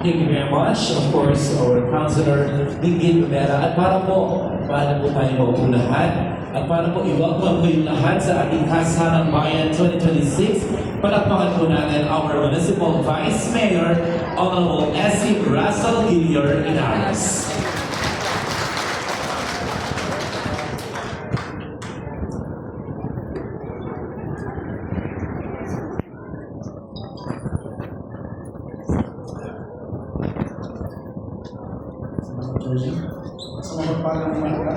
Thank you very much. Of course, our Councilor Dinggit Umera. At para po, paano po tayo maupo lahat? At para po i-welcome ko yung lahat sa ating Kasahanang Bayan 2026, palakpakan po natin our Municipal Vice Mayor, Honorable S.C. Russell Gillier Inares. Sa mga palang umaga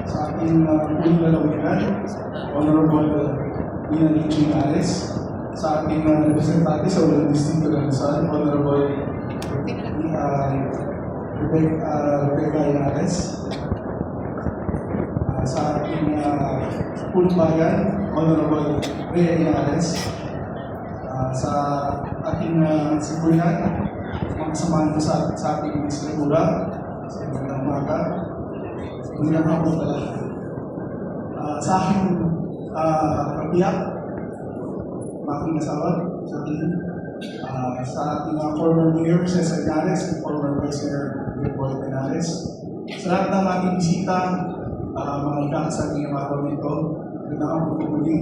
sa ating unang lalawigan, Honorable Nina Liching Ares, sa ating representante sa Ulang Distrito ng Rizal, Honorable Rebecca Inares, sa ating Pulbayan, Honorable Rhea Inares, sa ating Sibuyan, mga kasamahan ko sa ating Sinatura, sa magandang umaga, magandang hapon pala. Sa aking kapiyak, aking asawa, sa ating former Mayor, Cesar Inares, and former Vice Mayor, Leopold Inares. Sa lahat ng ating bisita, mga ikakasal ngayong araw nito, magandang hapon po muli.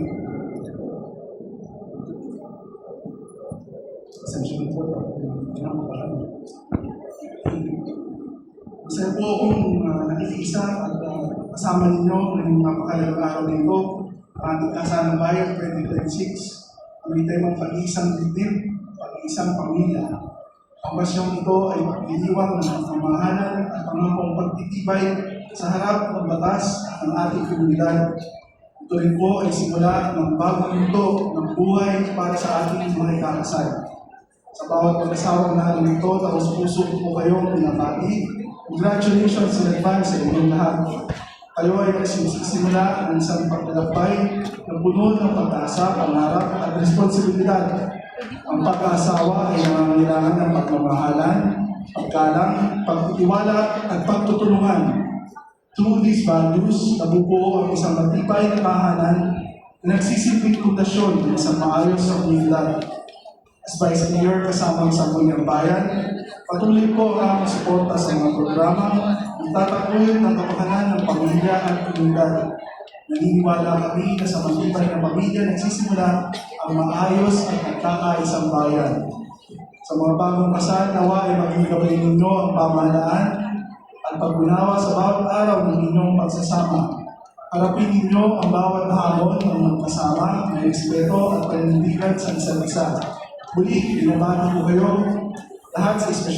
Essentially po, magandang hapon. Masaya po akong nakikisa at kasama ninyo ng napakalagang araw nito, ang ating Kasahanang Bayan 2026. Ang temang pag-iisang dibdib, pag-iisang pamilya. Ang basyong ito ay pag-iiwan ng pamamahalan at pangakong pagtitibay sa harap ng batas ng ating komunidad. Ito rin po ay simula ng bagong mundo ng buhay para sa ating mga ikakasal. Sa bawat pag-asawang naroon nito, tapos puso po kayong pinapati. Congratulations in advance sa inyong lahat. Kayo ay nagsisimula ng isang paglalakbay na puno ng pag-asa, pangarap at responsibilidad. Ang pag-aasawa ay nangangailangan ng pagmamahalan, paggalang, pagtitiwala at pagtutulungan. Through these values, nabubuo ang isang matibay na tahanan na nagsisilbing pundasyon ng isang maayos na komunidad. As Vice Mayor kasama sa Sangguniang Bayan, patuloy po ang suporta sa mga programa na tatakuyin ng kapakanan ng pamilya at komunidad. Naniniwala kami na sa matibay ng pamilya nagsisimula ang maayos at nagkakaisang bayan. Sa mga bagong kasal, nawa ay maging gabay ninyo ang pamahalaan at pag-unawa sa bawat araw ng inyong pagsasama. Harapin ninyo ang bawat hamon ng magkasama, may respeto at panindigan sa isa't isa. Muli, binabati ko kayo lahat sa espesyal